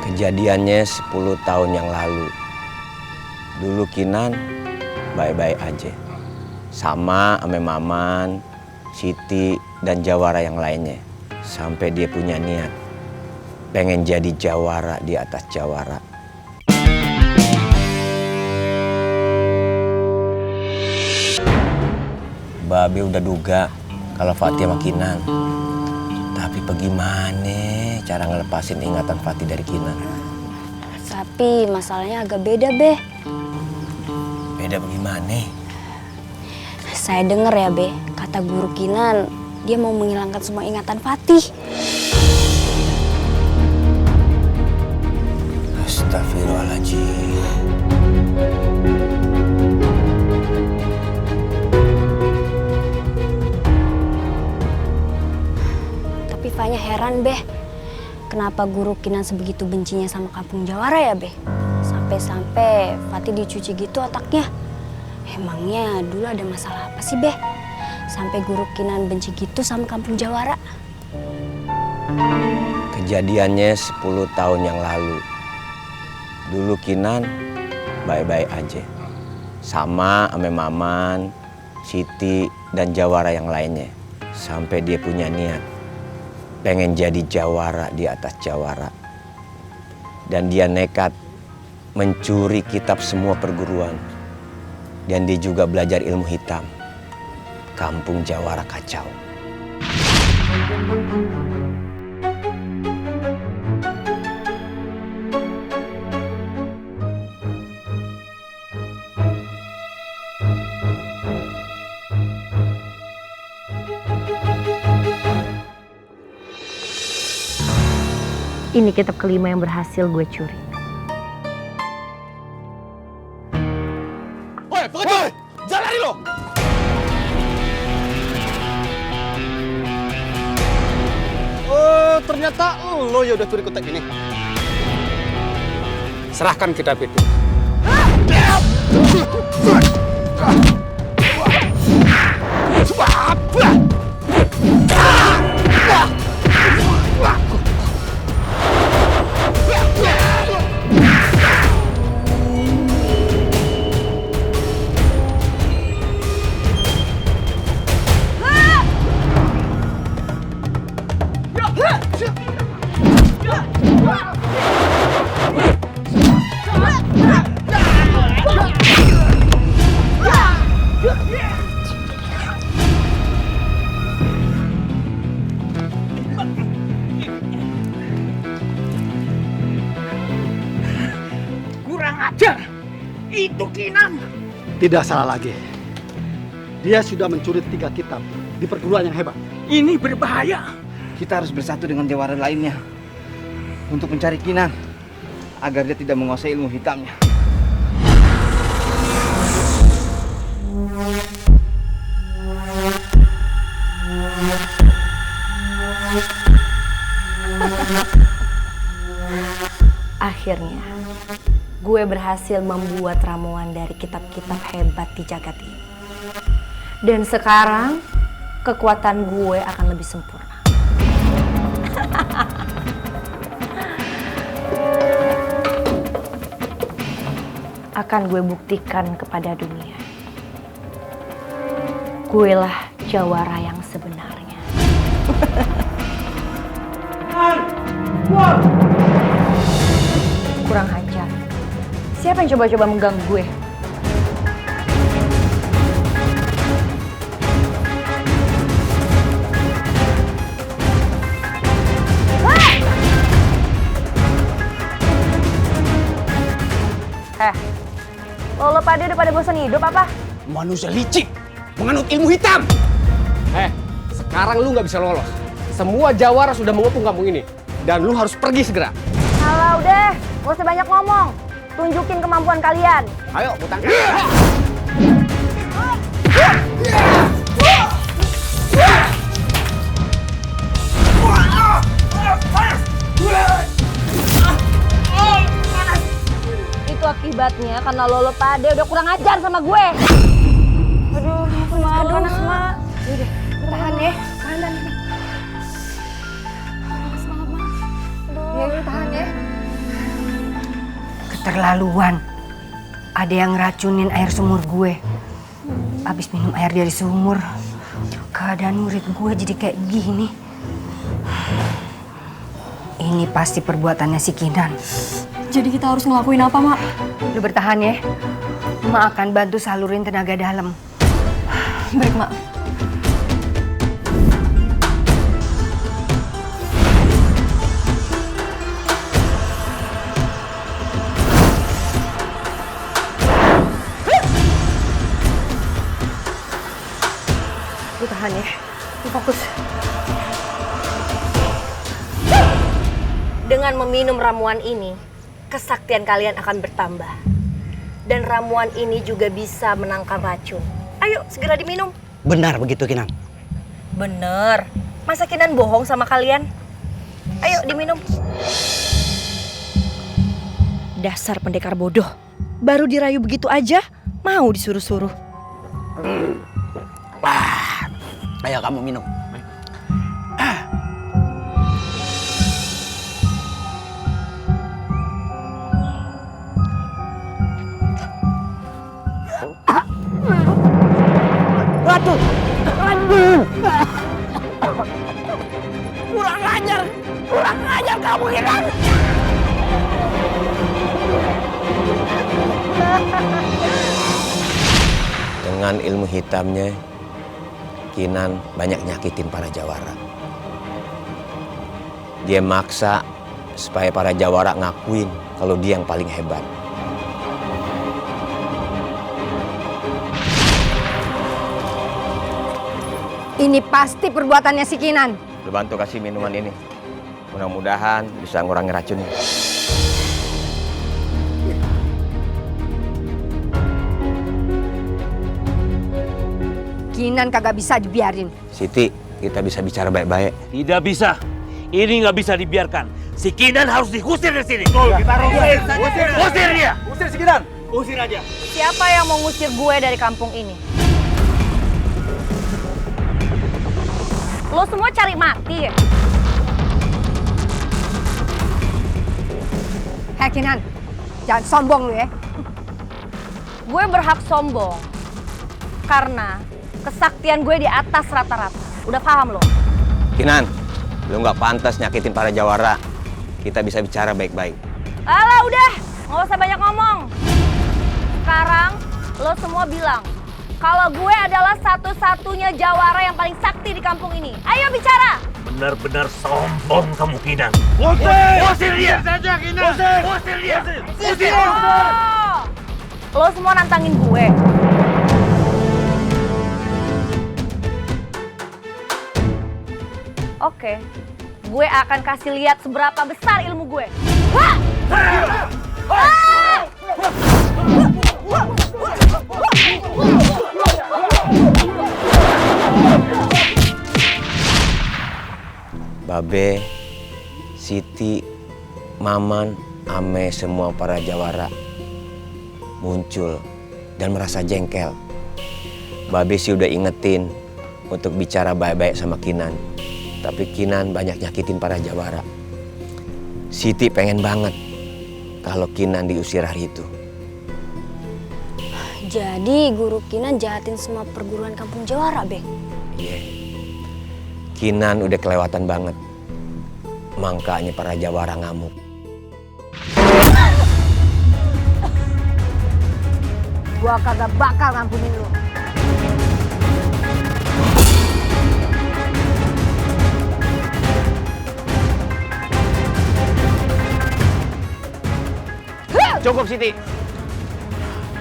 Kejadiannya 10 tahun yang lalu. Dulu Kinan baik-baik aja. Sama ame Maman, Siti, dan jawara yang lainnya. Sampai dia punya niat pengen jadi jawara di atas jawara. Babe udah duga kalau Fatih sama Kinan. Tapi bagaimana cara ngelepasin ingatan Fatih dari Kinan? Tapi masalahnya agak beda, Be. Beda bagaimana? Saya denger ya, Be, kata guru Kinan, dia mau menghilangkan semua ingatan Fatih. Astagfirullahaladzim. Tapi Fanya heran, Be. Kenapa guru Kinan sebegitu bencinya sama kampung Jawara ya, Be? Sampai-sampai Fatih dicuci gitu otaknya. Emangnya dulu ada masalah apa sih, Be? Sampai guru Kinan benci gitu sama kampung Jawara. Kejadiannya 10 tahun yang lalu. Dulu Kinan baik-baik aja. Sama ame Maman, Siti, dan jawara yang lainnya. Sampai dia punya niat pengen jadi jawara di atas jawara. Dan dia nekat mencuri kitab semua perguruan. Dan dia juga belajar ilmu hitam. Kampung Jawara kacau. Ini kitab kelima yang berhasil gue curi. Woi, pengecut! Jangan lari lo! Oh, ternyata lo ya udah curi kotak ini. Serahkan kitab itu. Itu Kinan. Tidak salah lagi. Dia sudah mencuri 3 kitab di perguruan yang hebat. Ini berbahaya. Kita harus bersatu dengan jawara lainnya untuk mencari Kinan agar dia tidak menguasai ilmu hitamnya. Akhirnya, gue berhasil membuat ramuan dari kitab-kitab hebat di jagat ini. Dan sekarang, kekuatan gue akan lebih sempurna. Akan gue buktikan kepada dunia. Gue lah jawara yang sebenarnya. Kurang ajar. Siapa yang coba-coba mengganggu gue? Lo pada udah pada bosan hidup apa? Manusia licik, menganut ilmu hitam. Sekarang lu nggak bisa lolos. Semua jawara sudah mengepung kampung ini. Dan lu harus pergi segera. Alah udah, gak usah banyak ngomong. Tunjukin kemampuan kalian. Ayo, butang. Itu akibatnya karena lo pada udah kurang ajar sama gue. Aduh, malu Asma. Udah, tahan ya. Tahan. Semangat, Ma. Aduh, ya, tahan ya. Keterlaluan. Ada yang racunin air sumur gue. Abis minum air dari sumur, keadaan murid gue jadi kayak gini. Ini pasti perbuatannya si Kinan. Jadi kita harus ngelakuin apa, Mak? Lu bertahan ya. Mak akan bantu salurin tenaga dalam. Baik, Mak. Lu tahan ya. Lu fokus. Dengan meminum ramuan ini, kesaktian kalian akan bertambah. Dan ramuan ini juga bisa menangkal racun. Ayo, segera diminum. Benar begitu, Kinan? Bener. Masa Kinan bohong sama kalian? Ayo, diminum. Dasar pendekar bodoh. Baru dirayu begitu aja, mau disuruh-suruh. Ayo kamu minum. Kurang ajar kamu, Kinan. Dengan ilmu hitamnya, Kinan banyak nyakitin para jawara. Dia maksa supaya para jawara ngakuin kalau dia yang paling hebat. Ini pasti perbuatannya si Kinan. Lu bantu kasih minuman ini. Mudah-mudahan bisa ngurangi racunnya. Kinan kagak bisa dibiarin. Siti, kita bisa bicara baik-baik. Tidak bisa. Ini nggak bisa dibiarkan. Si Kinan harus diusir dari sini. Kita harus usir dia. Usir si Kinan. Usir aja. Siapa yang mau ngusir gue dari kampung ini? Lo semua cari mati ya? Hei Kinan, jangan sombong lu ya. Gue berhak sombong karena kesaktian gue di atas rata-rata. Udah paham lo? Kinan, lu nggak pantas nyakitin para jawara. Kita bisa bicara baik-baik. Alah udah, nggak usah banyak ngomong. Sekarang lo semua bilang kalau gue adalah satu-satunya jawara yang paling sakti di kampung ini. Ayo bicara! Benar-benar sombong kamu, Kinan. Usir dia. Saja, Kinan. Usir dia. Usir. Oh, lo semua nantangin gue. Oke, gue akan kasih lihat seberapa besar ilmu gue. Wah! Ah! Babe, Siti, Maman, Ame, semua para jawara muncul dan merasa jengkel. Babe sih udah ingetin untuk bicara baik-baik sama Kinan. Tapi Kinan banyak nyakitin para jawara. Siti pengen banget kalau Kinan diusir hari itu. Jadi guru Kinan jahatin semua perguruan kampung Jawara, Be? Iya. Kinan udah kelewatan banget. Makanya para jawara ngamuk. Gua kagak bakal ngampunin lu. Cukup Siti.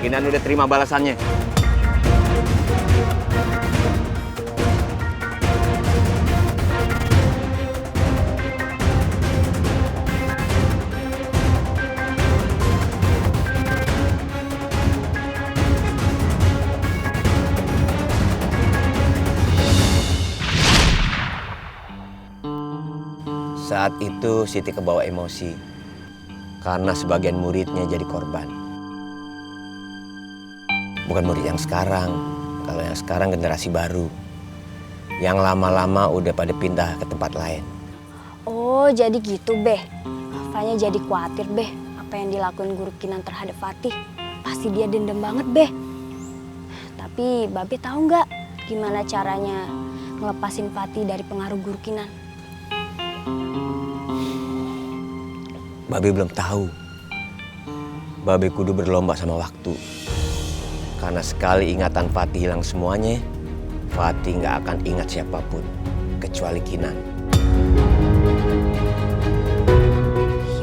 Kinan udah terima balasannya. Saat itu Siti kebawa emosi karena sebagian muridnya jadi korban. Bukan murid yang sekarang, kalau yang sekarang generasi baru. Yang lama-lama udah pada pindah ke tempat lain. Oh, jadi gitu, Be. Fanya jadi khawatir, Be. apa yang dilakuin Guru Kinan terhadap Fatih. Pasti dia dendam banget, Beh. Tapi Babe tahu nggak gimana caranya ngelepasin Fatih dari pengaruh Guru Kinan? Babe belum tahu. Babe kudu berlomba sama waktu. Karena sekali ingatan Fatih hilang semuanya, Fatih nggak akan ingat siapapun kecuali Kinan.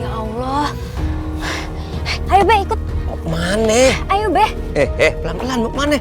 Ya Allah. Ayo Beh ikut. Mau kemana? Ayo Beh. Pelan-pelan mau kemana?